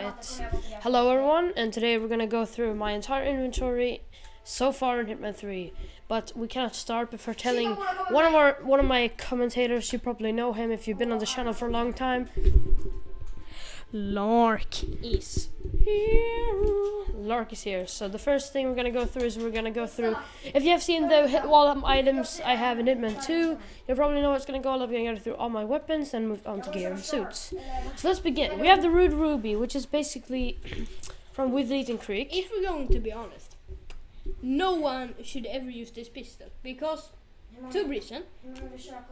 it. Hello everyone, and today we're gonna go through my entire inventory so far in Hitman 3. But we cannot start before telling one of my commentators. You probably know him if you've been on the channel for a long time. Larc is here. Larc is here. So the first thing we're gonna go through is if you have seen the wall items I have in Hitman 2, you probably know what's gonna go. I'm gonna go through all my weapons and move on to gear and suits. So let's begin. We have the Rude Ruby, which is basically from Withleton Creek. If we're going to be honest, no one should ever use this pistol because two reasons.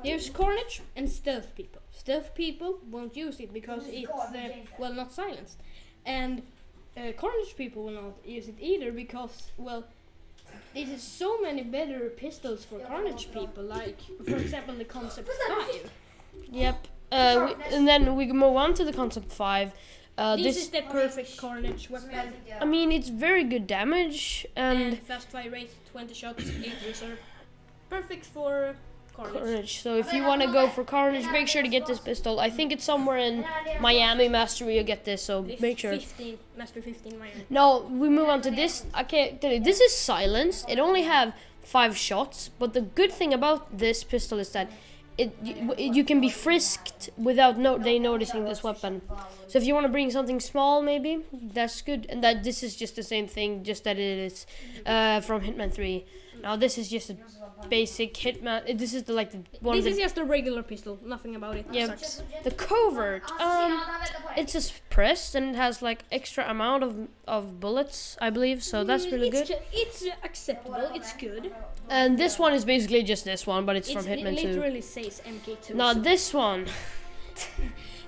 There's Carnage and Stealth people. Stealth people won't use it because it's not silenced, and Carnage people will not use it either because there's so many better pistols for Carnage people, like for example the Concept 5. Yep. And then we move on to the Concept 5. This is the perfect Carnage weapon. I mean, it's very good damage and fast fire rate, 20 shots, 8 reserve. Perfect for Carnage. So if you want to go for Carnage, make sure to get this pistol. I think it's somewhere in Miami Mastery you'll get this, so make sure. Mastery 15 Miami. No, we move on to this. I can't tell you, this is silenced. It only have 5 shots, but the good thing about this pistol is that you can be frisked without they noticing this weapon. So if you want to bring something small, maybe that's good. And that this is just the same thing, just that it is from Hitman 3. Now this is just a basic Hitman. This is This is just a regular pistol. Nothing about it. Yeah, the Covert. It's just pressed and it has like extra amount of bullets, I believe. So that's really good. It's acceptable. It's good. And this one is basically just this one, but it's from Hitman 2. It literally says Mk2. Now this one.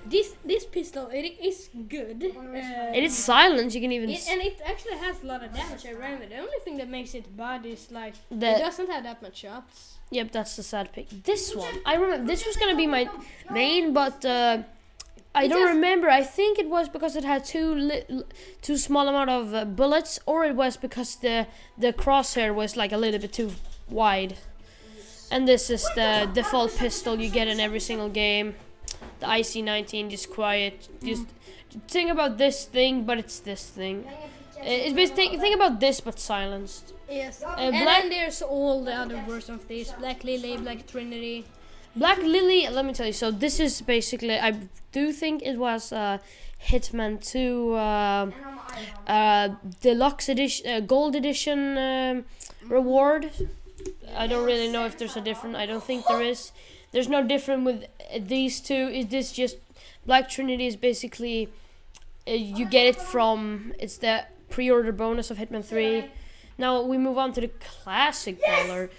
This pistol, it is good. It is silent. You can even. And it actually has a lot of damage around it. The only thing that makes it bad is it doesn't have that much shots. Yep, that's the sad pick. This one, I remember this was gonna be my main, but I don't remember. I think it was because it had too small amount of bullets, or it was because the crosshair was like a little bit too wide. And this is the default pistol you get in every single game. The IC-19, just quiet. Just think about this thing, but it's this thing. It's basically think about this, but silenced. Yes. And then there's all the other versions of this: Black Lily, Black Trinity. Black Lily. Let me tell you. So this is basically. I do think it was Hitman 2 Deluxe Edition, Gold Edition reward. I don't really know if there's a different. I don't think there is. There's no different with these two. Is this just Black Trinity is basically you get it from it's the pre-order bonus of Hitman 3. Now we move on to the classic brawler.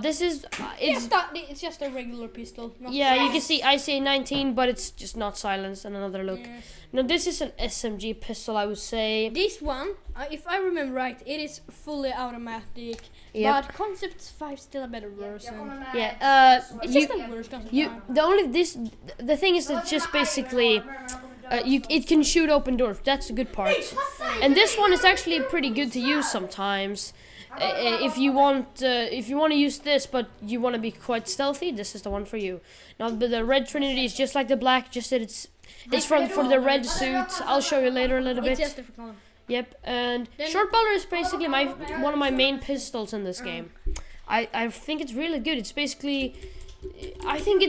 This is it's just a regular pistol. Yeah, you can see IC-19, but it's just not silenced. And another look. Yes. Now this is an SMG pistol, I would say. This one, if I remember right, it is fully automatic. Yep. But Concept 5 is still a better version. Yeah. It's just a worse Concept 5. The thing is that just basically. It can shoot open doors. That's the good part. And this one is actually pretty good to use sometimes. If you want to use this, but you want to be quite stealthy, this is the one for you. Now the red Trinity is just like the black, just that it's for the red suit. I'll show you later a little bit. It's just a different color. Yep, and short baller is basically one of my main pistols in this game. I think it's really good. It's basically. I think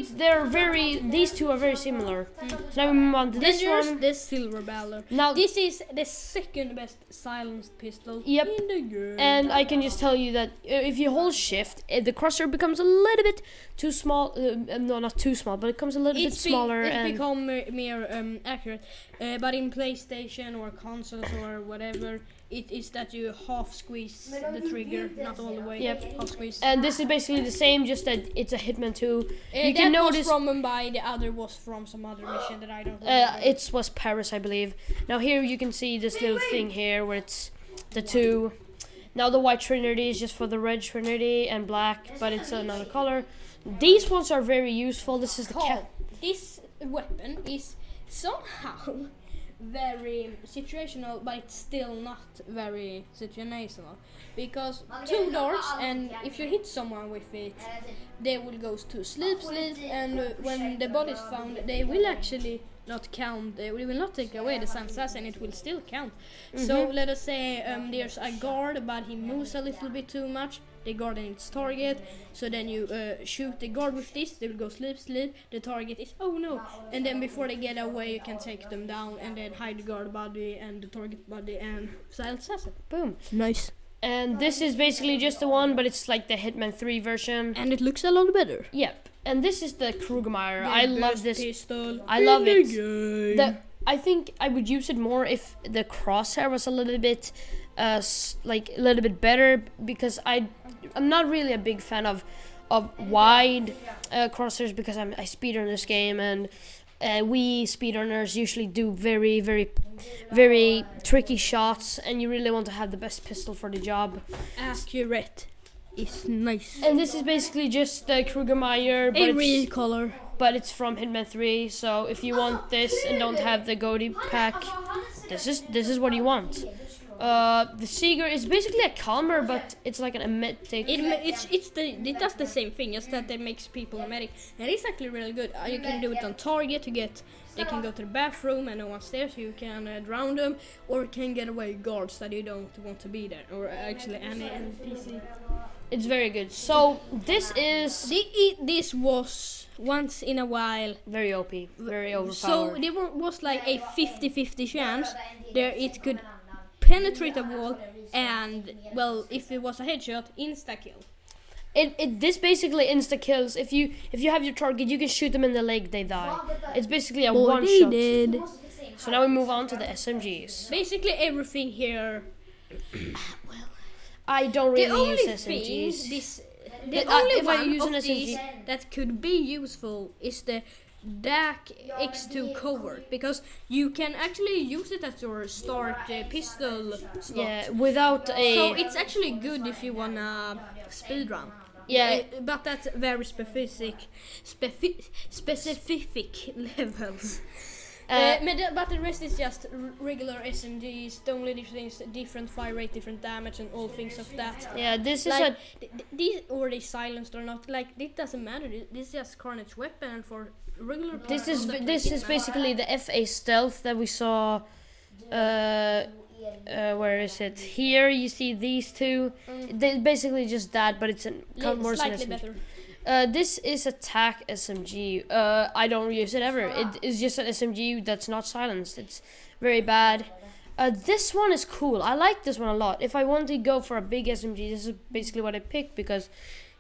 these two are very similar. So now we move on to this one. This Silver Baller. Now this is the second best silenced pistol in the game. And I can just tell you that if you hold shift, the crosshair becomes a little bit too small. No, not too small, but it becomes a little bit smaller. It's become more accurate. But in PlayStation or consoles or whatever, it is that you half squeeze the trigger, not all the way. Yep. Half squeeze. And this is basically the same, just that it's a Hitman 2. You can notice. Was from Mumbai. The other was from some other mission that I don't remember. It was Paris, I believe. Now here you can see this little thing here where it's the 2. Now the white Trinity is just for the red Trinity and black, but it's another color. These ones are very useful. This is the This weapon is somehow very situational, but it's still not very situational because 2 darts, and if you hit someone with it, they will go to sleep, and when the body is found, they will actually not count. We will not take away the Silent Assassin. It will still count. So let us say there's a guard, but he moves a little bit too much. The guard and its target. So then you shoot the guard with this. They will go sleep. The target is oh no. And then before they get away, you can take them down and then hide the guard body and the target body and Silent Assassin. Boom. Nice. And this is basically just the one, but it's like the Hitman 3 version. And it looks a lot better. Yep. And this is the Krugmaier. I love this pistol. I love it. I think I would use it more if the crosshair was a little bit like a little bit better, because I'm not really a big fan of wide crosshairs, because I speedrun this game, and we speedrunners usually do very, very, very tricky shots, and you really want to have the best pistol for the job. Accurate. It's nice. And this is basically just the Krugmaier, A real color. but it's from Hitman 3. So if you want this and don't have the Goatee pack, this is what you want. The Seeger is basically a calmer, but it's like an Metic. It does the same thing, just that it makes people Metic, and it's actually really good. You can do it on target to get. They can go to the bathroom and no one's there, so you can drown them, or you can get away guards that you don't want to be there, or actually any NPC. It's very good. So this is This was once in a while very OP, very overpowered. So there was like a 50-50 chance there it could penetrate a wall, and well, if it was a headshot, insta kill. This basically insta kills. If you have your target, you can shoot them in the leg, they die. It's basically a one shot. Did. So now we move on to the SMGs. Basically everything here. I don't The really only use SMGs. the only if I one use of an SMG these that could be useful is the DAC X2 covert, because you can actually use it as your start pistol slot. Yeah, without a. So it's actually good if you wanna speedrun. Yeah. But that's very specific levels. But the rest is just regular SMGs. The only difference is different fire rate, different damage, and all things of that. Yeah, this is Like these already silenced or not, like it doesn't matter. This is just Carnage weapon, and for regular. this is basically the FA stealth that we saw. Where is it? Here you see these two. They basically just that, but it's more slightly better. This is attack SMG. I don't use it ever. It is just an SMG that's not silenced. It's very bad. This one is cool. I like this one a lot. If I want to go for a big SMG, this is basically what I picked, because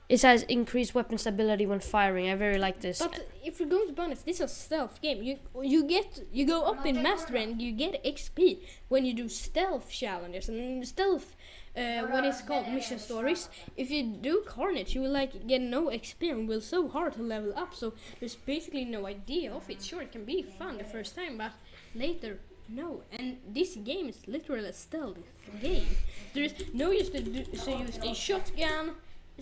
it has increased weapon stability when firing. I very like this. But if we're going to be honest, this is a stealth game. You go up in master and you get XP when you do stealth challenges and stealth what is called mission stories. If you do Carnage, you will like get no XP and will so hard to level up. So there's basically no idea of it. Sure, it can be fun the first time, but later. No, and this game is literally a stealth game. There is no use to use a shotgun,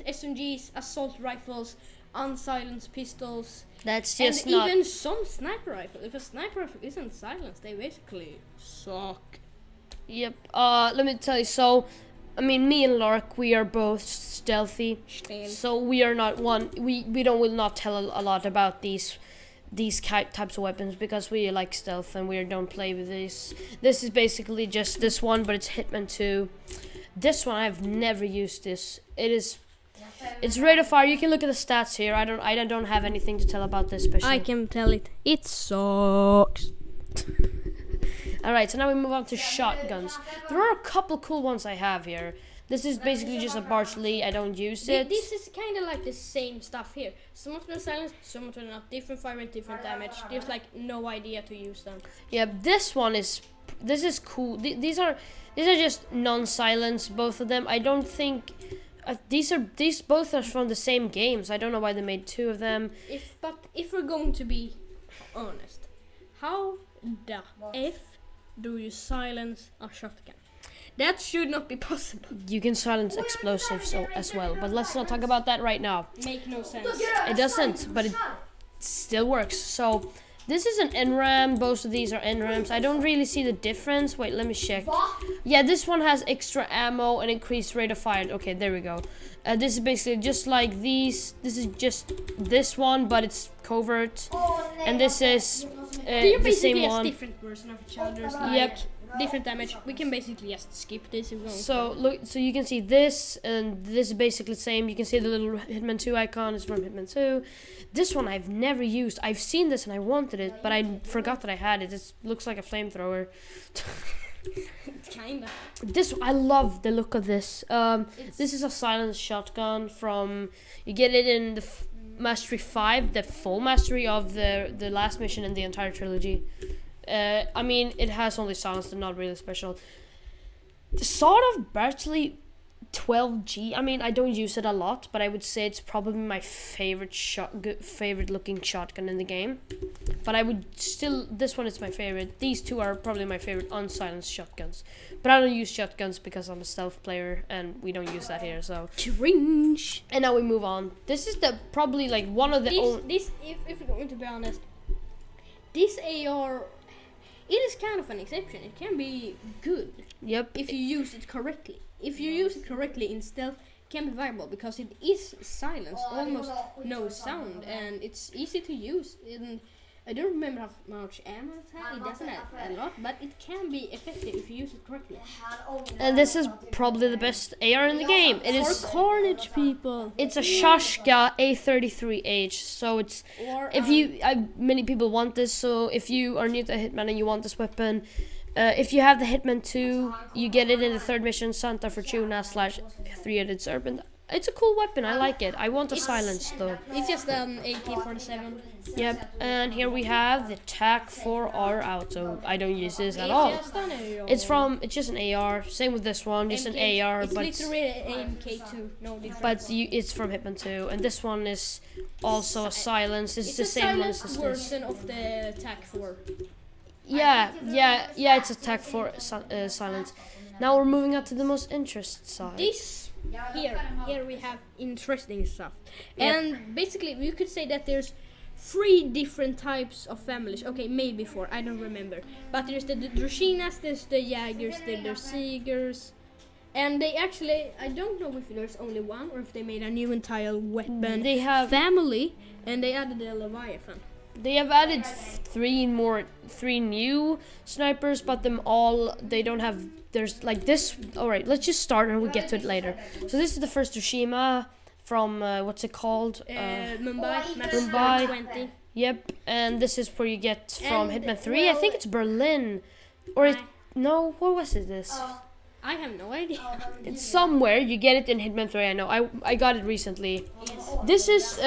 SMGs, assault rifles, unsilenced pistols. That's just and not. Even some sniper rifle. If a sniper rifle isn't silenced, they basically suck. Yep. Let me tell you. So, I mean, me and Larc, we are both stealthy. So we are not one. We will not tell a lot about these types of weapons, because we like stealth and we don't play with these. This is basically just this one, but it's Hitman 2. This one I've never used this. It's rate of fire. You can look at the stats here. I don't have anything to tell about this special. I can tell it. It sucks. Alright, so now we move on to shotguns. There are a couple cool ones I have here. This is basically just a Broadsw. I don't use it. This is kind of like the same stuff here. Some of them are silenced, some of them are not. Different fire rate, different damage. There's like no idea to use them. Yeah, this is cool. These are just non-silenced, both of them. I don't think these both are from the same games. I don't know why they made two of them. If we're going to be honest, how the F do you silence a shotgun? That should not be possible. You can silence explosives as well, but let's not talk about that right now. Make no sense. It doesn't, but it still works. So this is an NRAM. Both of these are NRAMs. I don't really see the difference. Wait, let me check. Yeah, this one has extra ammo and increased rate of fire. Okay, there we go. This is basically just like these. This is just this one, but it's covert. And this is They the same basically one. different version of each other's. Like, Yep. different damage. We can basically just skip this if we want. So look, so you can see this, and this is basically the same. You can see the little Hitman 2 icon is from Hitman 2. This one I've never used. I've seen this and I wanted it, but I forgot that I had it. It looks like a flamethrower. Kinda. This I love the look of this. This is a silenced shotgun from. You get it in the Mastery 5, the full mastery of the last mission in the entire trilogy. I mean, it has only silence and not really special. The Sword of Bertley 12G. I mean, I don't use it a lot, but I would say it's probably my favorite favorite looking shotgun in the game. But I would still, this one is my favorite. These two are probably my favorite unsilenced shotguns. But I don't use shotguns because I'm a stealth player, and we don't use that here. So Syringe. And now we move on. This is the probably like one of the this if we're going to be honest, this AR. It is kind of an exception. It can be good. Yep. If you use it correctly. If you use it correctly in stealth, it can be viable because it is silenced, almost no sound, and it's easy to use. And I don't remember how much ammo it has. It doesn't have a lot, but it can be effective if you use it correctly. And this is probably the best AR in the game. It is for carnage people. It's a Shashka A33H, so it's many people want this. So if you are new to Hitman and you want this weapon, if you have the Hitman 2, you get it in the third mission, Santa Fortuna / Three-Headed Serpent. It's a cool weapon. I like it. I want a silence though. It's just an AK-47. Yep, and here we have the TAC 4R Auto. I don't use this at all. It's just an AR. Same with this one, just an AR. It's but literally an Mk2, no difference. But it's from Hitman 2, and this one is also a silence. It's the same one as this. Version of the TAC 4. Yeah, it's a TAC 4 silence. Now we're moving on to the most interesting side. Here we have interesting stuff. Yep. And basically you could say that there's 3 different types of families. Okay, maybe 4, I don't remember. But there's the Drushinas, there's the Jaegers, there's the Siegers. And they actually, I don't know if there's only one or if they made a new entire weapon family, and they added the Leviathan. They have added 3 new snipers, but they don't have, there's like this. Alright, let's just start and we'll get to it later. So this is the first Tsushima from, what's it called? Mumbai 20. Yep, and this is where you get from Hitman 3. I think it's Berlin. Or no, what was it this? I have no idea. It's somewhere. You get it in Hitman 3, I know. I got it recently. This is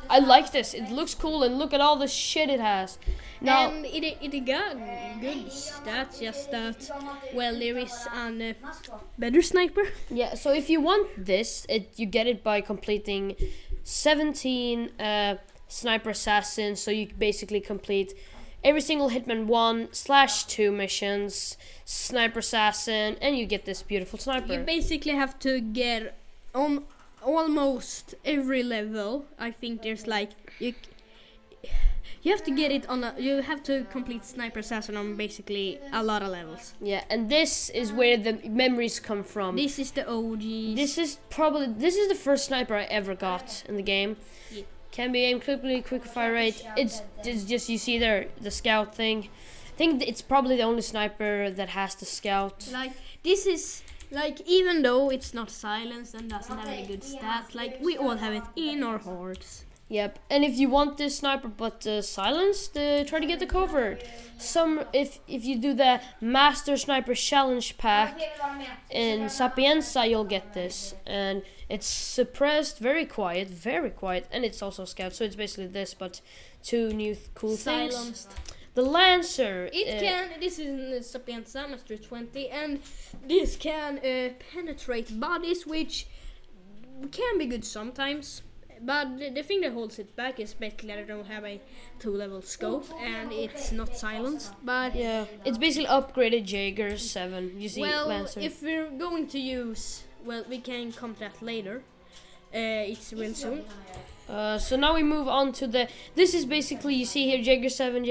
I like this. It looks cool, and look at all the shit it has. Now, and it got good stats, just that, well, there is a better sniper. Yeah, so if you want this, you get it by completing 17 Sniper Assassins, so you basically complete every single Hitman 1/2 missions, Sniper Assassin, and you get this beautiful sniper. You basically have to get on almost every level. I think there's like you have to get it on you have to complete Sniper Assassin on basically a lot of levels. Yeah, and this is where the memories come from. This is the OG. This is the first sniper I ever got in the game. Yeah. Can be aimed quickly, quick fire rate. It's just, you see there the scout thing. I think it's probably the only sniper that has the scout. Like this is like, even though it's not silenced and doesn't have any good stats, like we all have it in our hearts. Yep, and if you want this sniper but silenced, try to get the covert. If you do the Master Sniper Challenge pack in Sapienza, you'll get this, and it's suppressed, very quiet, and it's also scout. So it's basically this, but 2 new cool silenced things. The Lancer. This is in Sapienza Master 20, and this can penetrate bodies, which can be good sometimes. But the thing that holds it back is basically that I don't have a 2-level scope, and it's not silenced. But yeah, it's basically upgraded Jaeger 7. You see, Lancer. If we're going to use, we can come to that later. It's real soon. So now we move on to this is basically, you see here, Jaeger 7.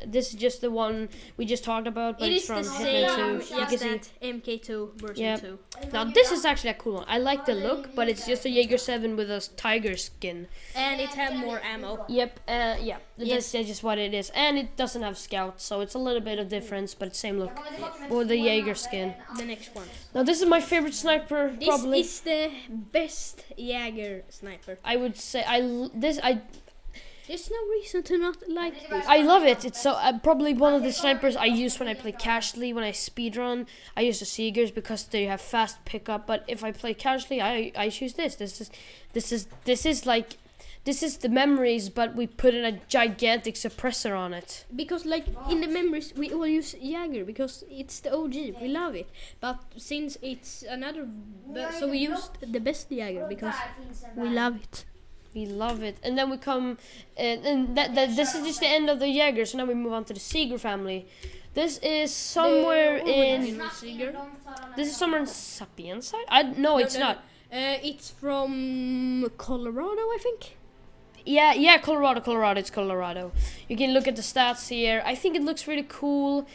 This is just the one we just talked about, but it's from Hitman 2. You can see Mk2 version 2. Now this is actually a cool one. I like the look, but it's just a Jaeger 7 with a tiger skin. And it has more ammo. Yep, yeah, that's just what it is. And it doesn't have scout, so it's a little bit of difference, but same look. Or the Jaeger skin. The next one. Now this is my favorite sniper, probably. This is the best Jaeger sniper. I would say, There's no reason to not like this. I love it. It's so probably one of the snipers I use when I play casually. When I speedrun, I use the Seegers because they have fast pickup. But if I play casually, I choose this. This is the memories, but we put in a gigantic suppressor on it. Because like in the memories, we all use Jaeger because it's the OG. We love it. But since it's another, so we used the best Jaeger because we love it. We love it. And then we come, and this is just the end of the Jaeger. So now we move on to the Seeger family. This is somewhere in Sapiens side. No, it's not. It's from Colorado, I think. Yeah, Colorado. It's Colorado. You can look at the stats here. I think it looks really cool.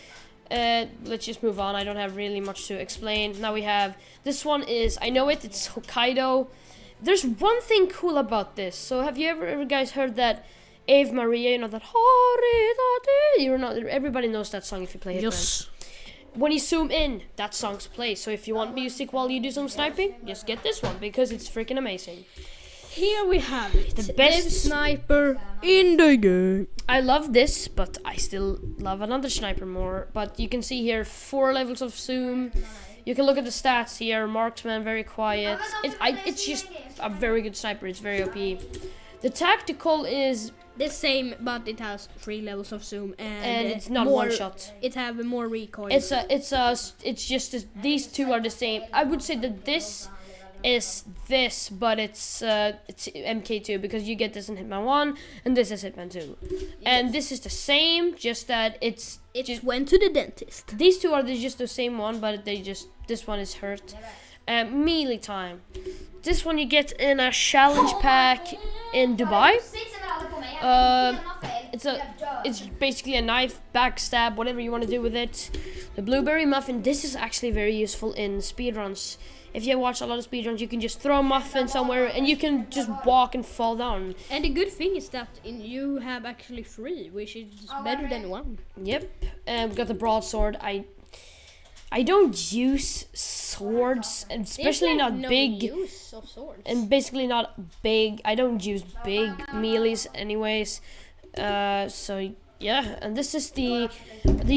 Let's just move on. I don't have really much to explain. Now we have this one is, I know it's Hokkaido. There's one thing cool about this. So have you ever guys heard that Ave Maria, you know that everybody knows that song if you play Hitman. Yes. When you zoom in, that song's plays. So if you want music while you do some sniping, just get this one because it's freaking amazing. Here we have it. The best sniper in the game. I love this, but I still love another sniper more. But you can see here 4 levels of zoom. You can look at the stats here. Marksman, very quiet. It's just a very good sniper. It's very OP. The tactical is the same, but it has 3 levels of zoom and it's not one shot. It have more recoil. It's just these two are the same. I would say that this is this, but it's Mk2 because you get this in Hitman 1 and this is Hitman 2. Yes. And this is the same, just that it just went to the dentist. These two are just the same one, but this one is hurt. Melee time. This one you get in a challenge pack in Dubai. It's basically a knife, backstab, whatever you want to do with it. The blueberry muffin. This is actually very useful in speedruns. If you watch a lot of speedruns, you can just throw a muffin somewhere and you can just walk and fall down. And the good thing is that you have actually 3, which is better than 1. Yep. And we got the broadsword. I don't use swords, and especially like not no big. Use of swords. And basically not big. I don't use big melees anyways. So yeah, and this is you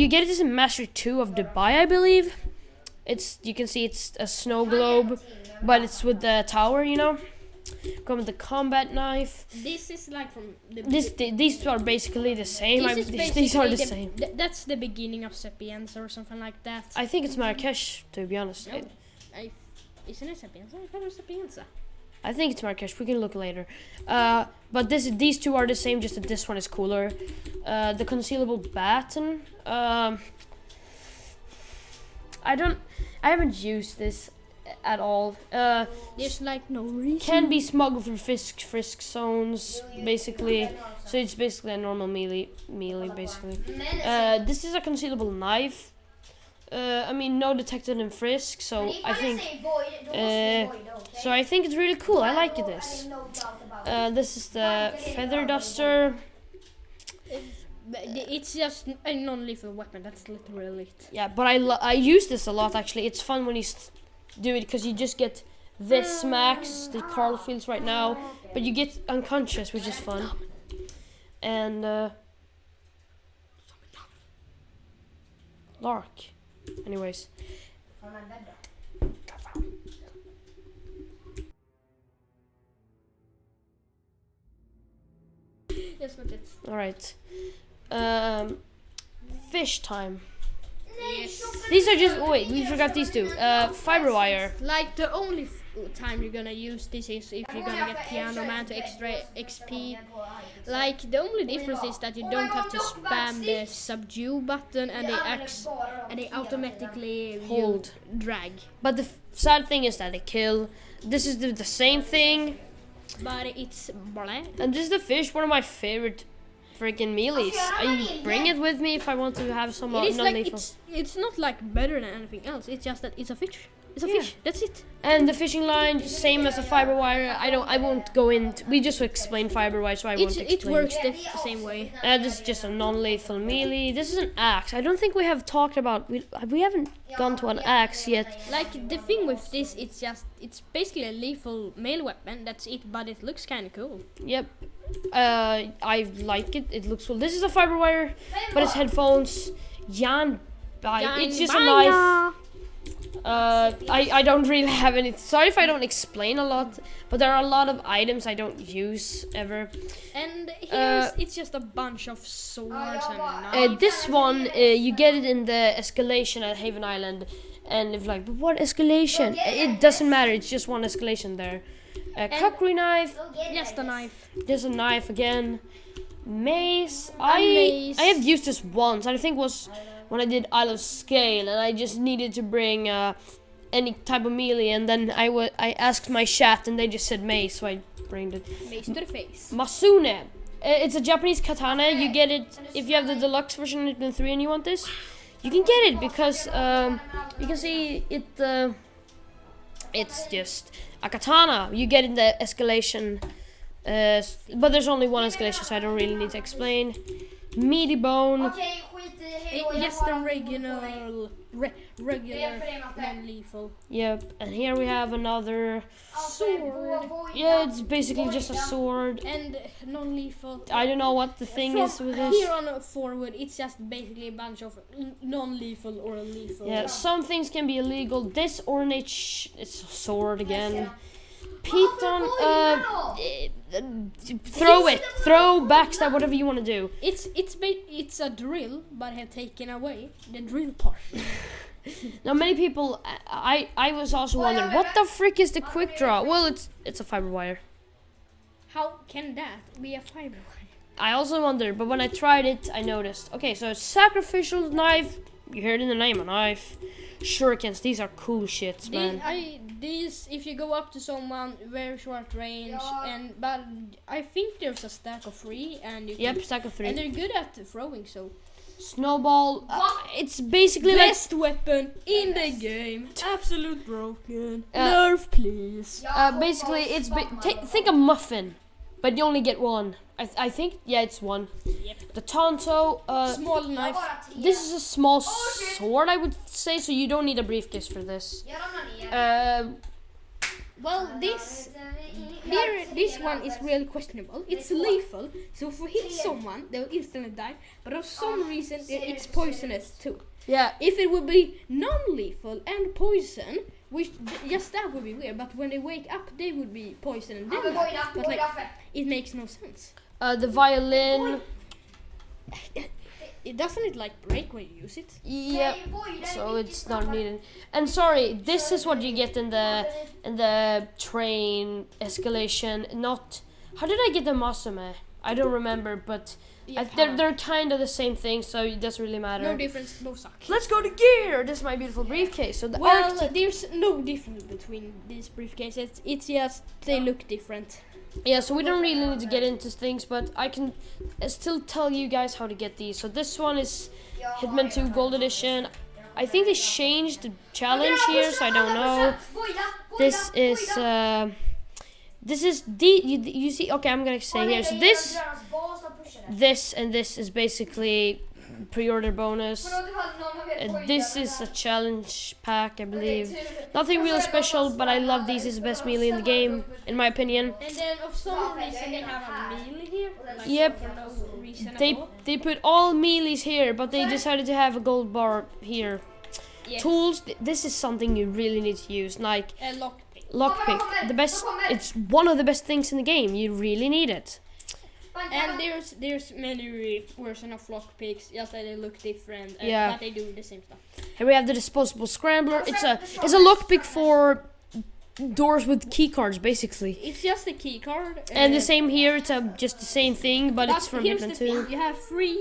get this in Mastery 2 of Dubai, I believe. You can see it's a snow globe, but it's with the tower, you know. Come with the combat knife. This is like from these two are basically the same. These are the same. That's the beginning of Sapienza or something like that. I think it's Marrakesh, to be honest. No, isn't it Sapienza? I thought it was Sapienza. I think it's Marrakesh. We can look later. But these two are the same, just that this one is cooler. The Concealable Baton. I haven't used this at all. There's like no reason. Can be smuggled through frisk zones, basically. So it's basically a normal melee basically. This is a concealable knife. I mean, no detected in frisk, so I think. So I think it's really cool. I like this. This is the feather duster. It's just a non-lethal weapon. That's literally it. Yeah, but I use this a lot actually. It's fun when you do it because you just get this max the Carl feels right now, but you get unconscious, which is fun. And Larc. Anyways. Yes, but it's all right. Fish time. yes. These are just wait, we forgot these two. Fiber wire. Like the only time you're gonna use this is if you're gonna get Piano Man to extra XP. Like the only difference is that you don't have to spam the subdue button and they automatically Hold. drag. But the sad thing is that they kill. This is the same thing. but it's blah. And this is the fish, one of my favorite freaking mealies. I bring it with me if I want to have some It is like non-lethal. it's not like better than anything else. It's just that it's a fish. It's a fish. That's it. And the fishing line, same as a fiber wire. I won't go into. We just explain fiber wire, so I won't explain. It works the same way. This is just a non-lethal melee. This is an axe. I don't think we have talked about. We haven't gone to an axe yet. Like the thing with this, it's basically a lethal melee weapon. That's it, but it looks kind of cool. Yep. I like it. It looks cool. This is a fiber wire, but it's headphones. It's just a knife. I don't really have any. Sorry if I don't explain a lot, but there are a lot of items I don't use ever. And here's it's just a bunch of swords and knives. This one, you get it in the escalation at Haven Island, and if like, but what escalation? It doesn't matter. It's just one escalation there. Cookery Knife. Just a knife. There's a knife again. Mace. Mace. I have used this once. I think it was when I did Isle of Scale, and I just needed to bring any type of melee, and then I asked my chat, and they just said mace, so I bring it. Mace to the face. Masune. It's a Japanese katana. You get it if you have the deluxe version in Hitman 3 and you want this. You can get it because you can see it. It's just a katana. You get in the escalation, but there's only one escalation, so I don't really need to explain. Meaty bone. Just a regular non-lethal. Yep, and here we have another sword. Yeah, it's basically just a sword. And non-lethal. I don't know what the thing is with this. Here on forward, it's just basically a bunch of non-lethal or lethal. Yeah, some things can be illegal. This ornate, it's a sword again. Piton, throw it, throw, backstab, whatever you want to do. It's a drill, but have taken away the drill part. Now many people, I was also wondering, what the frick is the quick draw? Well, it's a fiber wire. How can that be a fiber wire? I also wondered, but when I tried it, I noticed. Okay, so Sacrificial Knife, you heard in the name, a knife. Shurikens, these are cool shits, man. These, if you go up to someone, very short range, but I think there's a stack of 3, and stack of 3. And they're good at throwing, so. Snowball, it's basically best weapon in the game. Absolute broken. Nerf, please. Basically, it's think of Muffin, but you only get one. I think, yeah, it's one. Yep. The Tonto, small knife. This is a small sword, I would say, so you don't need a briefcase for this. Well, this one is really questionable. It's lethal, so if we hit someone, they will instantly die. But for some reason, it's poisonous too. Yeah. If it would be non-lethal and poison, which just that would be weird. But when they wake up, they would be poison and then die. But like, it makes no sense. The violin. It doesn't like break when you use it. Yep. So it's not needed. And sorry, this is what you get in the train escalation. Not how did I get the Masume? I don't remember, but they're kind of the same thing, so it doesn't really matter. No difference, both suck. Let's go to gear. This is my beautiful briefcase. So there's no difference between these briefcases. It's just they look different. Yeah, so we don't really need to get into things, but I can still tell you guys how to get these. So this one is Hitman 2 Gold Edition. I think they changed the challenge here, so I don't know. This is you see. Okay, I'm gonna say here. So this and this is basically pre-order bonus. This is a challenge pack, I believe. Nothing really special, but I love these. It's the best melee in the game, in my opinion. And then of some reason they have a melee here. Like yep. For no reason They put all melees here, but they decided to have a gold bar here. Yes. Tools. This is something you really need to use, like lockpick. Lockpick. The best. It's one of the best things in the game. You really need it. And there's many versions of lockpicks, just that they look different, but they do the same stuff. Here we have the Disposable Scrambler. It's a lockpick for doors with key cards, basically. It's just a key card. And the same here. It's just the same thing, but it's from Hitman 2. You have three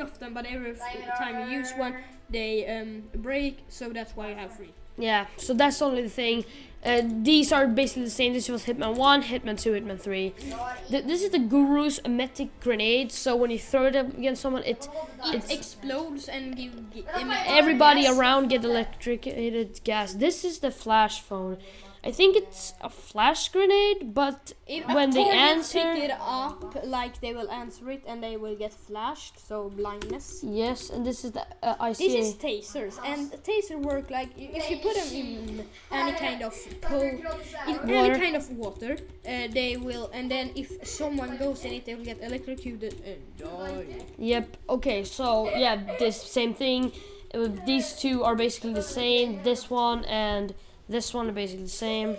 of them, but every time you use one, they break, so that's why you have 3. Yeah, so that's only the thing. These are basically the same. This was Hitman 1, Hitman 2, Hitman 3. This is the Guru's Metic Grenade, so when you throw it against someone, it explodes and everybody around get electrocuted gas. This is the flash phone. I think it's a flash grenade, but when they answer, pick it up, like they will answer it and they will get flashed, so blindness. Yes, and this is the I see. This is tasers, and taser work like if you put them in any kind of any kind of water, they will, and then if someone goes in it, they will get electrocuted and die. Yep. Okay. So yeah, this same thing. These two are basically the same. This one and this one are basically the same,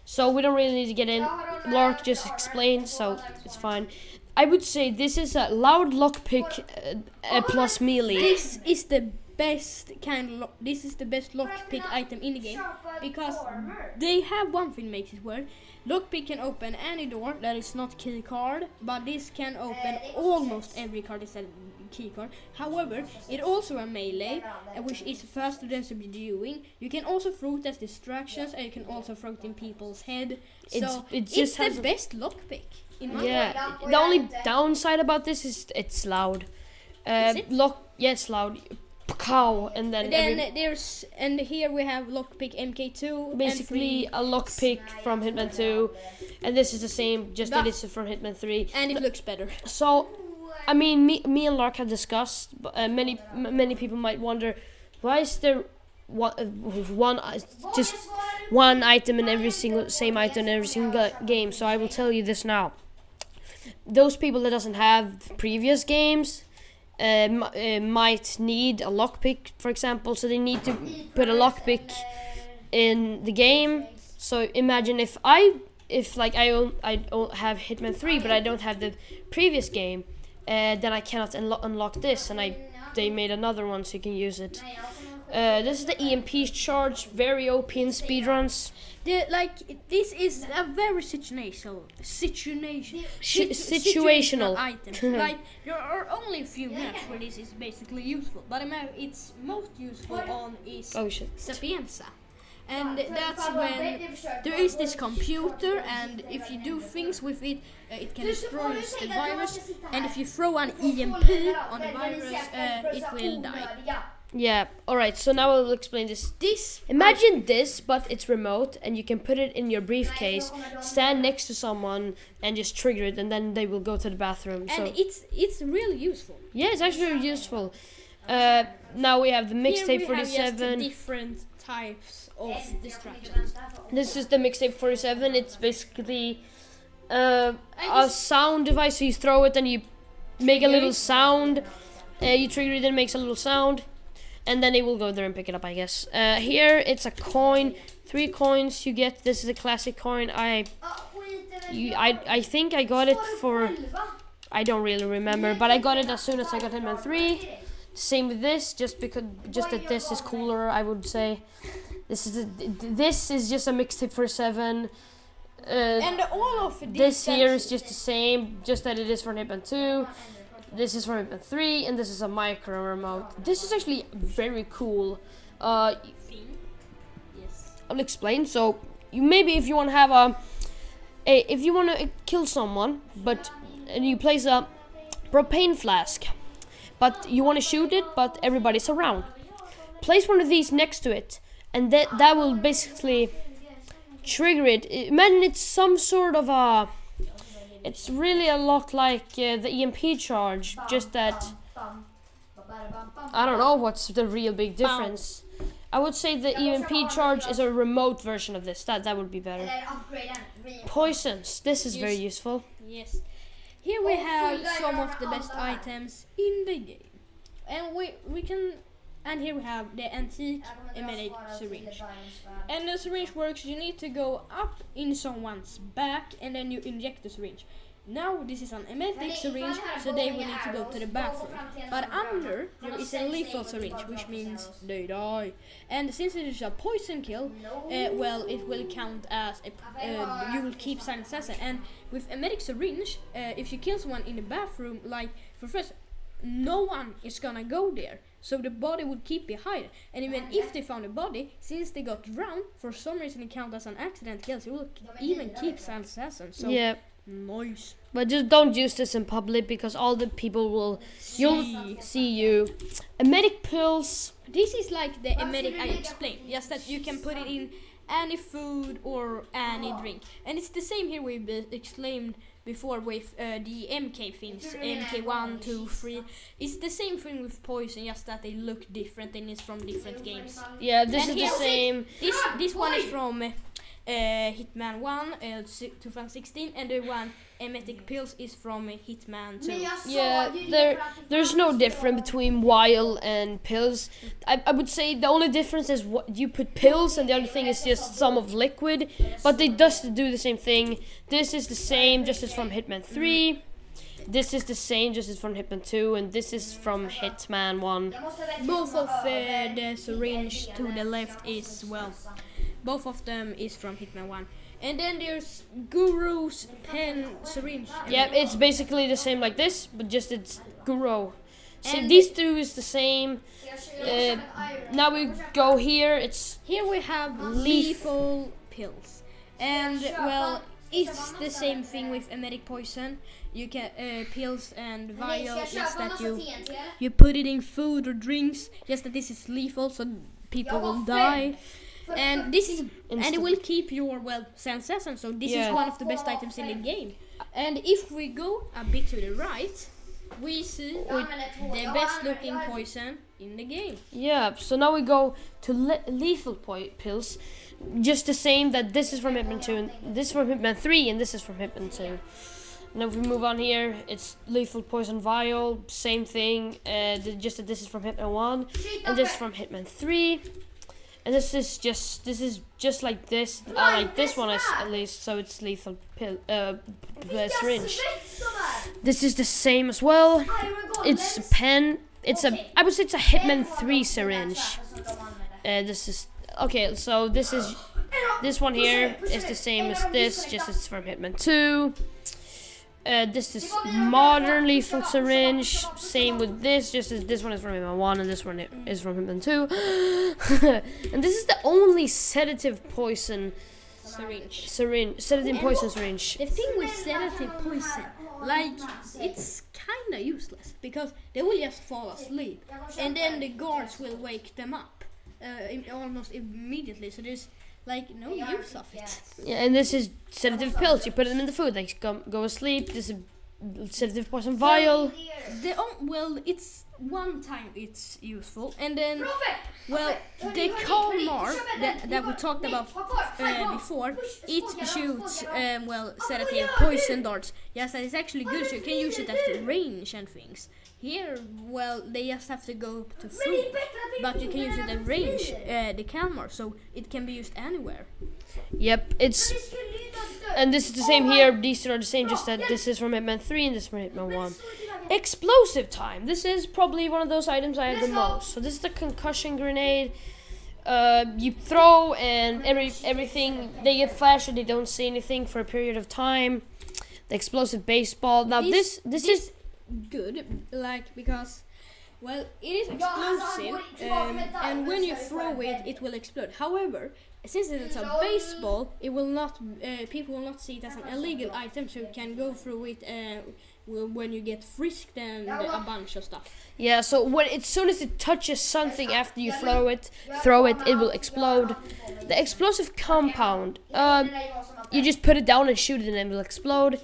so we don't really need to get in. Larc just explained, so it's fine. I would say this is a loud lockpick plus melee. This is the best kind of this is the best lockpick item in the game, because they have one thing makes it work. Lockpick can open any door that is not key card, but this can open almost every card is a key card. However, it also a melee, which is faster than subduing. You can also throw it as distractions, and you can also throw it in people's head. So it's the best lockpick. Yeah. The only downside about this is it's loud. Yes, loud. Kapow, and then there's here we have Lockpick Mk2. Basically a lockpick from Hitman 2, and this is the same, just that it's from Hitman 3, and it looks better. So, I mean, me and Larc have discussed. Many people might wonder, why is there just one item in every single same item in every single game? So I will tell you this now. Those people that doesn't have previous games might need a lockpick, for example, so they need to put a lockpick in the game. So imagine if I don't have Hitman 3, but I don't have the previous game, then I cannot unlock this, and they made another one so you can use it. This is the Emp Charge, very OP in speedruns. This is a very situational item. Like, there are only a few maps where this is basically useful, but a map it's most useful on is Sapienza. And that's when there is this computer, and if you do things with it, it can destroy the virus, and if you throw an EMP on the virus, it will die. Yeah, alright, so now I'll explain this. Imagine this, but it's remote, and you can put it in your briefcase, stand next to someone, and just trigger it, and then they will go to the bathroom. And it's really useful. Yeah, it's actually really useful. Now we have the Mixtape 47. Different types of distractions. This is the Mixtape 47. It's basically a sound device, so you throw it and you make a little sound. You trigger it and it makes a little sound. And then they will go there and pick it up, I guess. Here it's a coin, 3 coins you get. This is a classic coin. I think I got it for, I don't really remember, but I got it as soon as I got Hitman 3. Same with this, just that this is cooler, I would say. This is just a Mixtape for 7. And all of this here is just the same, just that it is for Hitman 2. This is from Hitman 3, and this is a micro remote. This is actually very cool. I'll explain. So, if you want to have if you want to kill someone, and you place a propane flask, but you want to shoot it, but everybody's around. Place one of these next to it, and that will basically trigger it. Imagine it's some sort of a. It's really a lot like the EMP charge, just that I don't know what's the real big difference. I would say the EMP charge is a remote version of this. That would be better. Poisons. This is very useful. Yes. Here we have some of the best items in the game, and we can. And here we have the antique Emini syringe. And the syringe works, you need to go up in someone's back and then you inject the syringe. Now this is an emetic syringe, so they will need to go to the bathroom. But under there is a lethal syringe, which means they die. And since it is a poison kill, well, it will count as you will keep silent assassin. And with emetic syringe, if you kill someone in the bathroom, like for first, no one is gonna go there. so the body would keep behind. And even if they found a body, since they got drowned, for some reason it counts as an accident kills. It will even keep assassin. So Yeah. nice. But just don't use this in public because all the people will you'll see you. Medic pills. This is like the Metic I explained. Just that you can put it in any food or any drink. And it's the same here we explained before with the MK things, MK1, 2, 3. It's the same thing with poison, just that they look different and it's from different games. Yeah, this And is the same. This one is from Hitman 1, 2016, and the one Metic pills is from Hitman 2. Yeah, there's no difference between vial and pills. I would say the only difference is what you put pills, and the other thing is just some of liquid. But they just do the same thing. This is the same, just as from Hitman 3. This is the same, just as from Hitman 2, and this is from Hitman 1. Both of the syringe to the left is, well, both of them is from Hitman 1. And then there's Guru's pen syringe. Yeah, it's basically the same like this, but just it's Guru. So And these two is the same. Now we go here. It's Here we have lethal pills. And, well, it's the same thing with emetic poison. You can pills and vial, just that you put it in food or drinks, just that this is lethal, so people will die. And this is and it will keep your senses, and so this is one of the best items in the game. And if we go a bit to the right, we see the best looking poison in the game. Yeah, so now we go to lethal pills. Just the same that this is from Hitman 2, and this is from Hitman 3, and this is from Hitman 2. Now if we move on here, it's lethal poison vial, same thing, just that this is from Hitman 1, and this is from Hitman 3. And this is just like this, like this one is at least, so it's lethal syringe. This is the same as well. It's a pen. I would say it's a Hitman 3 syringe. This is okay. So this one here is the same as this, just it's from Hitman 2. This is modern lethal syringe. Same with this, just as this one is from Hitman 1 and this one is from Hitman 2. And this is the only sedative poison syringe. Sedative poison syringe. The thing with sedative poison, like, it's kinda useless because they will just fall asleep and then the guards will wake them up almost immediately. So there's like no use of it. Yeah, and this is sedative pills. You put them in the food, like go asleep. This is sedative poison vial. It's one time it's useful, and then the Kalmar that we talked about before, it shoots sedative poison darts. Yes, that is actually good. So you can use it at the range and things. Here, they just have to go to food, but you can use it at range, the Kalmar, so it can be used anywhere. Yep, and this is the same here. These are the same, just that this is from Hitman 3 and this is from Hitman 1. Explosive time. This is probably one of those items I have the most. So this is the Concussion Grenade. You throw and everything, they get flashed and they don't see anything for a period of time. The explosive baseball. Now this is good, like, because it is explosive, and when you throw it, it will explode. However, since it's a baseball, it will not. People will not see it as an illegal item, so you can go through it when you get frisked and a bunch of stuff. Yeah. So as soon as it touches something after you throw it, it will explode. The explosive compound. You just put it down and shoot it, and it will explode.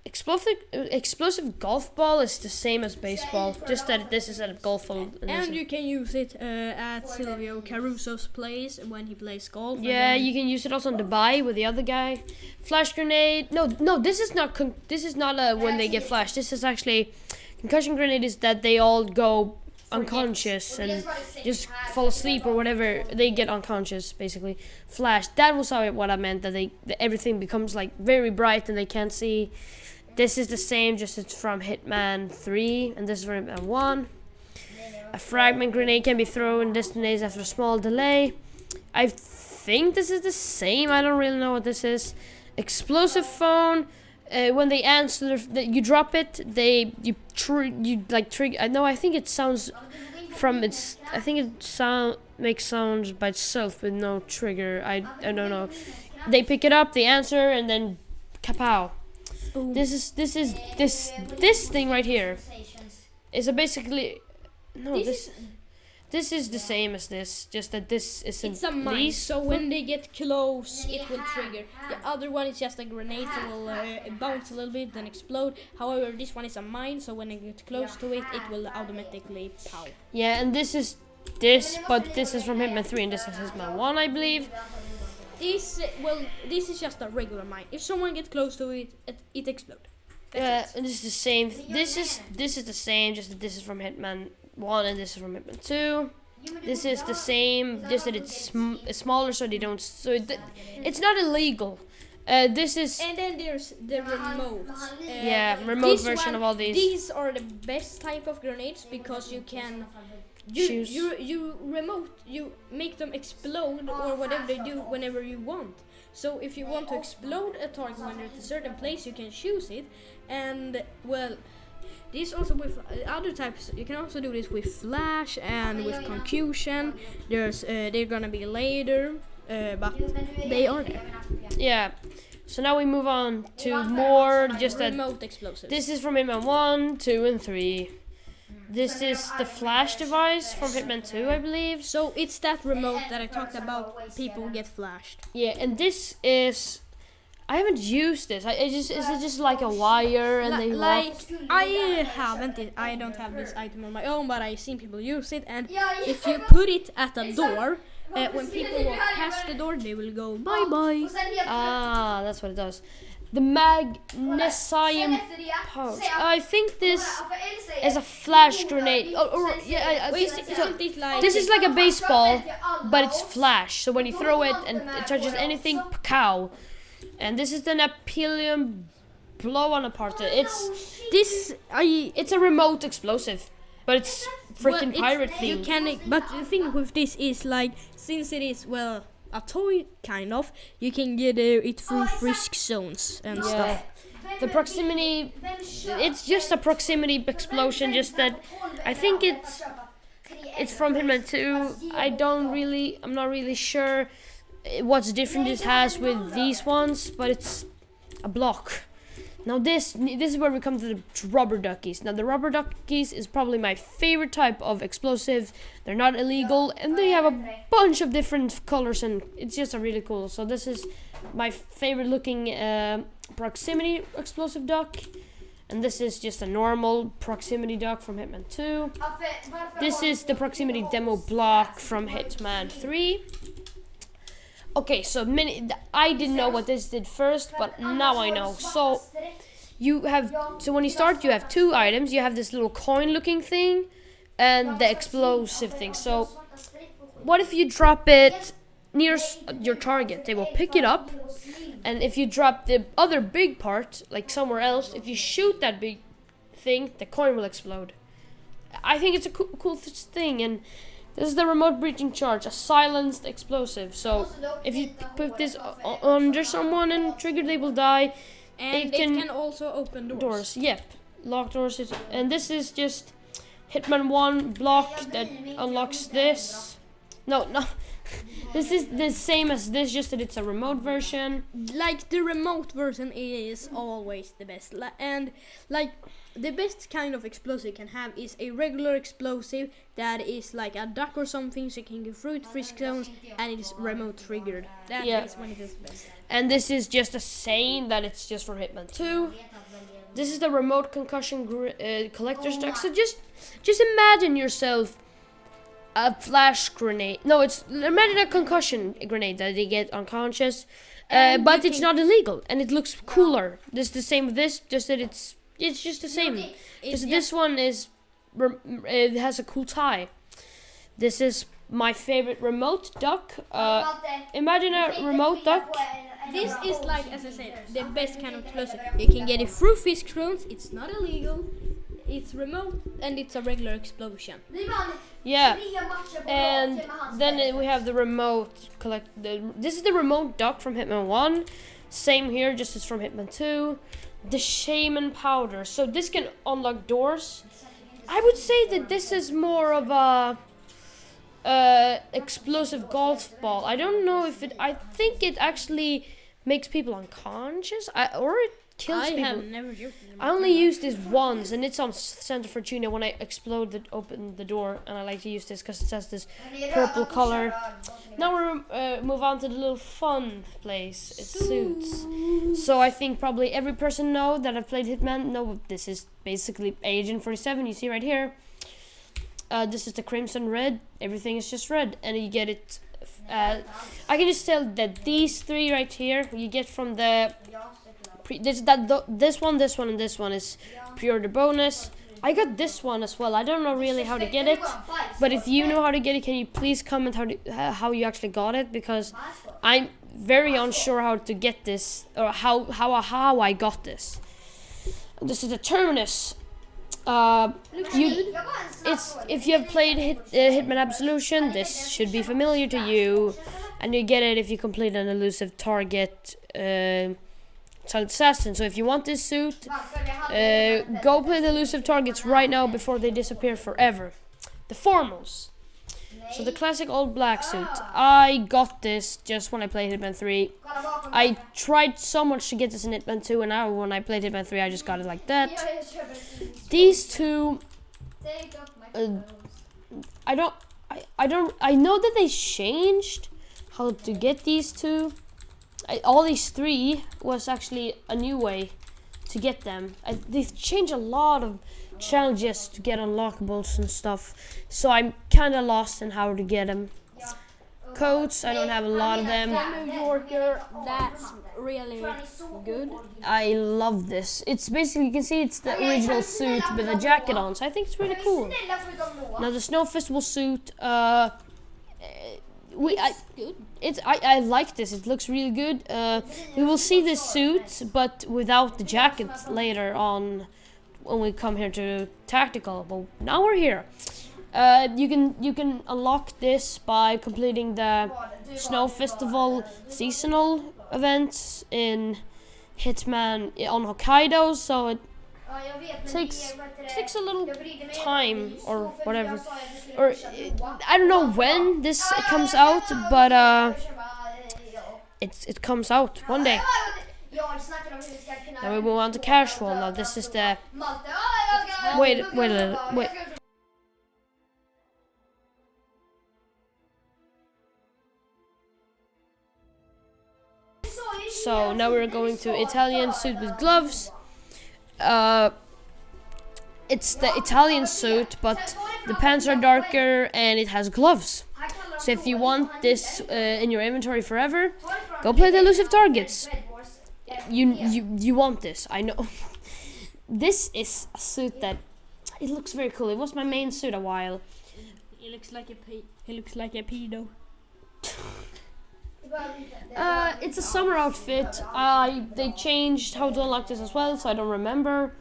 Explosive golf ball is the same as baseball, just that this is a golf ball. And you can use it at Silvio Caruso's place when he plays golf. Yeah, you can use it also on Dubai with the other guy. Flash grenade. No, this is not. This is not when they get flashed. This is actually concussion grenade. Is that they all go unconscious and just fall asleep or whatever. They get unconscious basically. Flash. That was what I meant. That everything becomes like very bright and they can't see. This is the same, just it's from Hitman 3, and this is from Hitman 1. A fragment grenade can be thrown and detonates after a small delay. I think this is the same. I don't really know what this is. Explosive phone. When they answer, you drop it. You trigger. No, I think it sounds from its. I think it makes sounds by itself with no trigger. I don't know. They pick it up, they answer, and then kapow. Boom. This thing right here is a basically this is the same as this, just that this isn't. It's a mine, these. so when they get close, it will trigger. The other one is just a grenade, so will bounce a little bit, then explode. However, this one is a mine, so when they get close to it, it will automatically pow. Yeah, and this is this, but this is from Hitman 3 and this is Hitman 1, I believe. This is just a regular mine. If someone gets close to it, it explodes. And this is the same. This is the same, just that this is from Hitman 1 and this is from Hitman 2. This is the same, just that it's smaller, so they don't. So it's not illegal. This is. And then there's the remote. Remote version of all these. These are the best type of grenades because you can. You make them explode or whatever they do whenever you want. So if you want to explode a target when it's a certain place, you can choose it. And well, this also with other types. You can also do this with flash and with concussion. They're gonna be later, but they are there. Yeah. So now we move on to more just that. Remote explosives. This is from Hitman 1, 2, and 3. This is the flash device from Hitman 2, I believe. So it's that remote that I talked about. People get flashed. Yeah, and this is. I haven't used this. Is it just like a wire and they like I don't have this item on my own, but I've seen people use it. And if you put it at a door, when people walk past the door, they will go bye bye. Ah, that's what it does. The magnesium pouch. I think this is a flash grenade. This is like a baseball, but it's flash. So when you throw it and it touches anything, cow. And this is the Napoleon blow on a part. It's a remote explosive, but it's freaking pirate thing. But the thing with this is like, since it is a toy kind of, you can get it through frisk zones and stuff. The proximity, it's just a proximity explosion. Just that, I think it's from Hitman 2. I'm not really sure what's different it has with these ones, but it's a block. Now this is where we come to the rubber duckies. Now the rubber duckies is probably my favorite type of explosive. They're not illegal and they have a bunch of different colors and it's just a really cool. So this is my favorite looking proximity explosive duck. And this is just a normal proximity duck from Hitman 2. This is the proximity demo block from Hitman 3. Okay, so I didn't know what this did first, but now I know. So when you start, you have two items. You have this little coin-looking thing and the explosive thing. So what if you drop it near your target? They will pick it up, and if you drop the other big part, like somewhere else, if you shoot that big thing, the coin will explode. I think it's a cool thing, and this is the remote breaching charge, a silenced explosive. So if you put this under someone and trigger, they will die. And it can also open doors. Yep, lock doors. And this is just Hitman 1 block that unlocks this. No. This is the same as this, just that it's a remote version. Like the remote version is always the best. And like the best kind of explosive you can have is a regular explosive that is like a duck or something, so you can go through frisk zones and it is remote triggered. That is when it is best. And this is just a saying that it's just for Hitman 2. This is the remote concussion collector's duck. So just imagine yourself a flash grenade. No, imagine a concussion grenade that they get unconscious, but it's not illegal and it looks cooler. This is the same with this, just that it's just the same. Because this one it has a cool tie. This is my favorite remote duck. Imagine a remote duck. This is like, as I said, the best kind of explosive. You can get it through frisk zones. It's not illegal. It's remote and it's a regular explosion. Yeah, and then we have the remote this is the remote duck from Hitman 1. Same here, just as from Hitman 2. The Shaymin Powder. So this can unlock doors. I would say that this is more of a explosive golf ball. I don't know if it. I think it actually makes people unconscious, or it kills people. I have never used it. I only used this once, and it's on Center Fortuna when I open the door, and I like to use this because it has this purple color. Now we'll move on to the little fun place. It's suits. So I think probably every person know that I've played Hitman. No, this is basically Agent 47. You see right here. This is the crimson red. Everything is just red, and you get it. I can just tell that these three right here you get from the this one, and this one is pure the bonus. I got this one as well. I don't know really how to get it, but if you know how to get it, can you please comment how you actually got it, because I'm very unsure how to get this, or how I got this. This is the Terminus. If you have played Hitman Absolution, this should be familiar to you, and you get it if you complete an elusive target. Silent Assassin. So if you want this suit, go play the elusive targets right now before they disappear forever. The formals. So the classic old black suit. I got this just when I played Hitman 3. I tried so much to get this in Hitman 2, and now when I played Hitman 3, I just got it like that. These two, I know that they changed how to get these two. All these three was actually a new way to get them. They've changed a lot of challenges to get unlockables and stuff, so I'm kind of lost in how to get them. Coats, I don't have a lot of them. New Yorker, that's really good. I love this. It's basically, you can see it's the original suit with a jacket on, so I think it's really cool. Now the Snow Festival suit, I like this. It looks really good. We will see this suit, but without the jacket later on when we come here to tactical. But now we're here. You can unlock this by completing the Snow Festival seasonal events in Hitman on Hokkaido. So it takes a little time or whatever, or I don't know when this comes out, but it comes out one day. Now we move on to casual. Now this is the wait. So now we're going to Italian suit with gloves. It's the Italian suit, but the pants are darker and it has gloves. So if you want this in your inventory forever, go play the elusive targets. You want this, I know. This is a suit that it looks very cool. It was my main suit a while. He looks like a pedo. It's a summer outfit. They changed how to unlock this as well, so I don't remember.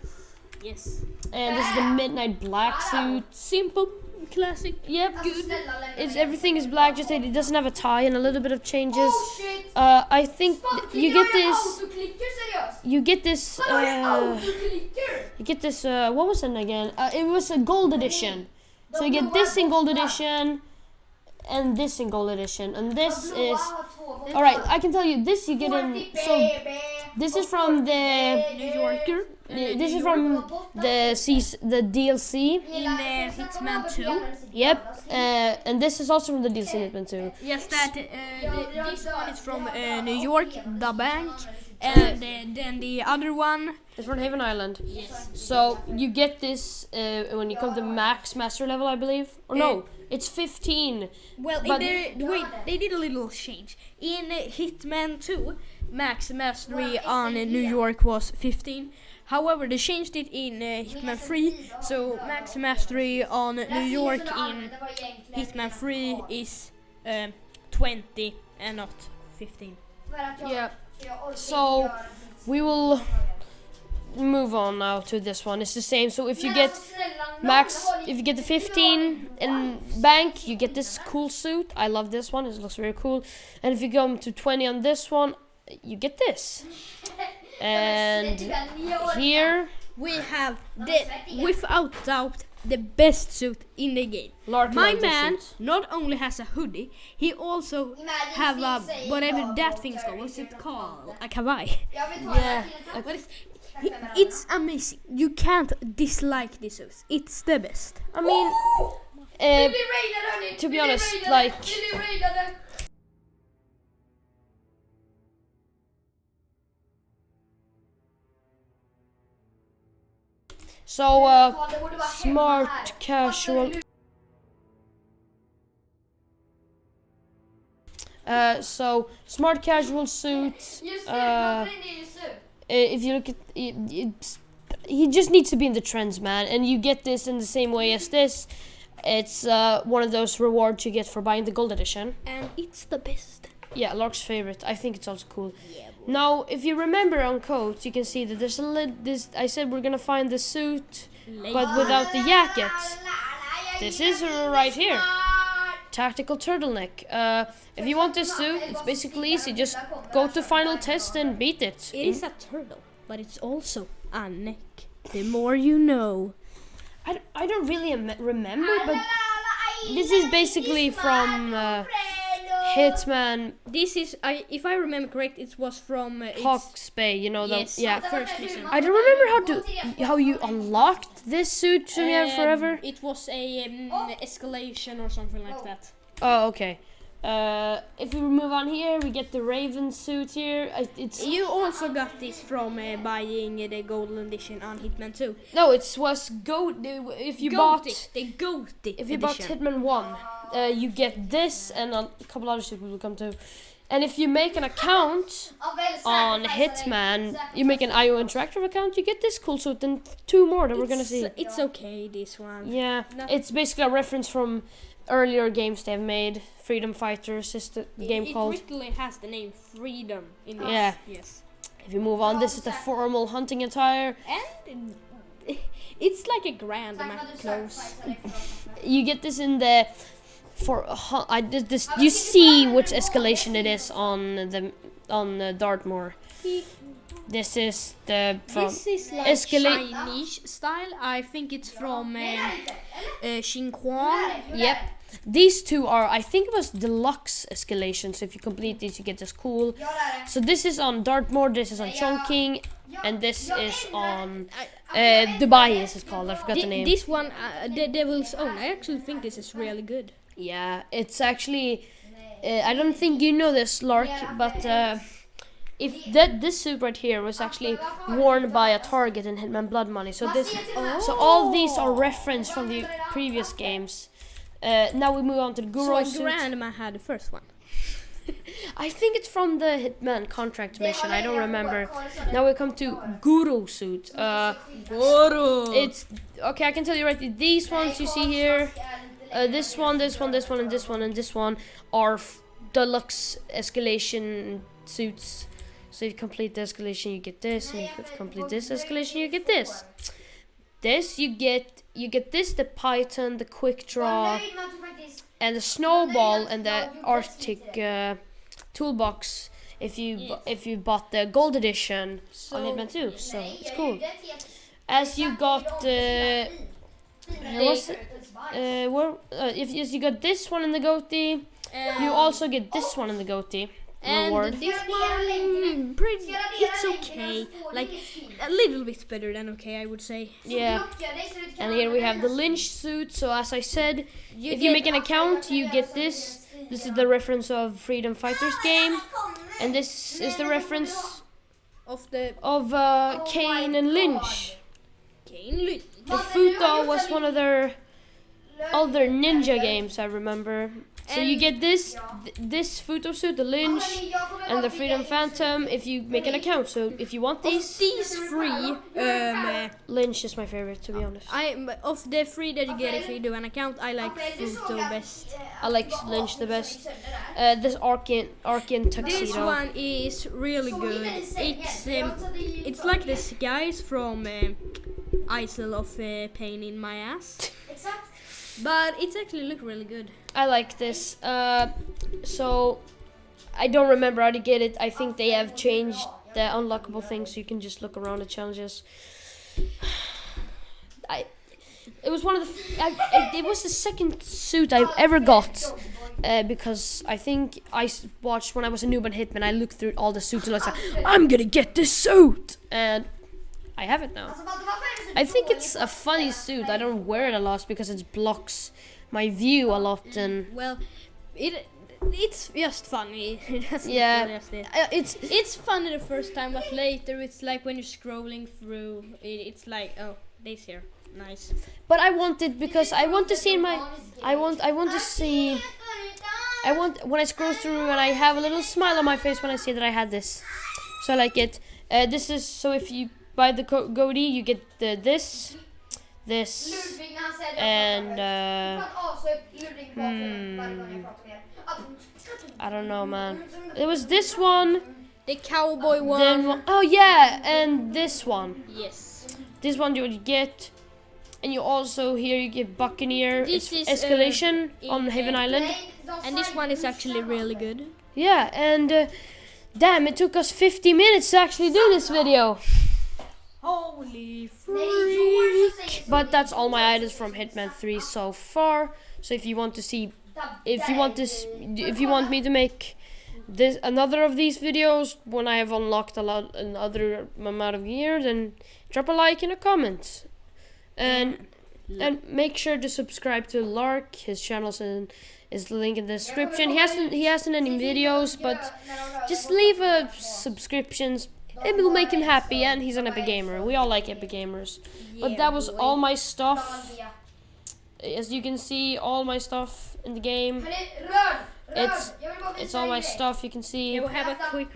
Yes. And this is the midnight black suit. Simple, classic. Yep. Good. Everything is black. Just that it doesn't have a tie and a little bit of changes. I think you get this. You get this. What was it again? It was a gold edition. So you get this in gold edition, and this in gold edition, and this is. All right, I can tell you this. You get in. So this is from the New Yorker. This is from the DLC In the Hitman 2. Yep, and this is also from the DLC Hitman 2. Yes, this one is from New York, the bank, and then the other one is from Haven Island. Yes. So you get this when you come to max master level, I believe. Or no, it's 15. Well, they did a little change. In Hitman 2, max mastery on New York was 15. However, they changed it in Hitman 3, so max mastery on New York in Hitman 3 is 20 and not 15. Yeah. So we will move on now to this one. It's the same. So if you get the 15 in bank, you get this cool suit. I love this one. It looks very cool. And if you go to 20 on this one, you get this. And here we have the, without doubt, the best suit in the game. Larc My likes this man suit. not only has a hoodie, he also have a whatever that thing's called. What's it called? A kawaii. Yeah. What is? It's amazing. You can't dislike this suit. It's the best. I mean, to be honest, like. So, smart casual. So smart casual suit. If you look at it, he just needs to be in the trends, man. And you get this in the same way as this. It's one of those rewards you get for buying the gold edition. And it's the best. Yeah, Larc's favorite. I think it's also cool. Yeah, now, if you remember on coats, you can see that there's I said we're gonna find the suit, but without the jacket. This is right here. Tactical turtleneck. If you want this suit, it's basically easy. Just go to final test and beat it. It is a turtle, but it's also a neck. The more you know. I don't really remember, but this is basically from Hitman. This is, if I remember correct, it was from Hokkaido, you know, yes, the first mission. I don't remember how you unlocked this suit to me forever. It was a escalation or something like that. Oh, okay. If we move on here, we get the Raven suit here. You also got this from buying the golden edition on Hitman 2. No, it was if you bought Hitman 1, you get this and a couple other suits we will come to. And if you make an account on Hitman, you make an IO Interactive account, you get this cool suit and 2 more that we're gonna see. It's okay, this one. Yeah, it's basically a reference from earlier games they've made. Freedom Fighters is the game called. It literally has the name Freedom in it. Yeah. Yes. If you move on, this is the formal hunting attire. And it's like a grand amount of clothes. You get this in the I did this. You see which escalation it is on Dartmoor. This is like Chinese style. I think it's from Xinjiang. Yep. These 2 are, I think it was deluxe escalation. So if you complete these, you get this cool. So this is on Dartmoor. This is on Chongqing, and this is on Dubai. Is it called? I forgot the name. This one, the Devil's Own. I actually think this is really good. Yeah, it's actually. I don't think you know this, Larc, but. If this suit right here was actually worn by a target in Hitman Blood Money, so so all these are referenced from the previous games. Now we move on to the Guru suit. So Grandma had the first one. I think it's from the Hitman contract mission. I don't remember. Now we come to Guru suit. Guru. It's okay. I can tell you right. These ones you see here, this one, and this one, and this one are deluxe escalation suits. So if you complete the escalation, you get this, and if you complete this escalation, you get this. This you get this, the Python, the Quick Draw, and the Snowball, and the Arctic toolbox. If you bought the gold edition on Hitman 2, so it's cool. As you got if you got this one in the goatee, you also get this one in the goatee. And reward. this one, it's okay. Like, a little bit better than okay, I would say. Yeah. And here we have the Lynch Suit. So as I said, if you make an account, you get this. This is the reference of Freedom Fighters game. And this is the reference of Kane and Lynch. Lynch. The Futo was one of their other ninja games, I remember. So you get this Futo suit, the Lynch, and the Freedom Phantom if you make an account. So if you want these 3, Lynch is my favorite, to be honest. Of the 3 that you get if you do an account, I like Futo best. I like Lynch the best. This Arcane Tuxedo. This one is really good. It's like this guys from Isle of Pain in My Ass. But it's actually look really good. I like this. So I don't remember how to get it. I think they have changed the unlockable thing, so you can just look around the challenges. It was one of the. It was the second suit I've ever got. Because I think watched when I was a noob on Hitman. I looked through all the suits and I was like, I'm gonna get this suit, and I have it now. I think it's a funny suit. I don't wear it a lot because it blocks my view a lot, and well, it's just funny. yeah, it's funny the first time, but later it's like when you're scrolling through, it's like, oh, this here, nice. But I want it because I want to see when I scroll through and I have a little smile on my face when I see that I had this. So I like it. This is so if you buy the goatee, you get this, and I don't know, man. It was this one, the cowboy one. then oh yeah, and this one. Yes. This one you would get, and you also here you get Buccaneer. This it's is, Escalation on Haven Island. And this one is actually really good. Yeah, and damn, it took us 50 minutes to actually do this video. Holy freak! But that's all my items from Hitman 3 so far. So if you want to see, if you want me to make another of these videos when I have unlocked another amount of gear, then drop a like and a comment. And make sure to subscribe to Larc. His channel's is the link in the description. He hasn't any videos, but just leave a subscriptions. It will make him happy, and he's an epic gamer. We all like epic gamers. But that was all my stuff. As you can see, all my stuff in the game. It's all my stuff. You can see. We'll have a quick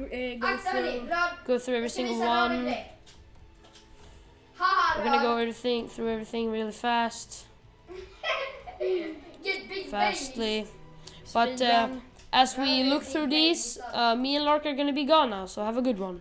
go through every single one. We're gonna go through everything really fast. Fastly. But as we look through these, me and Larc are gonna be gone now, so have a good one.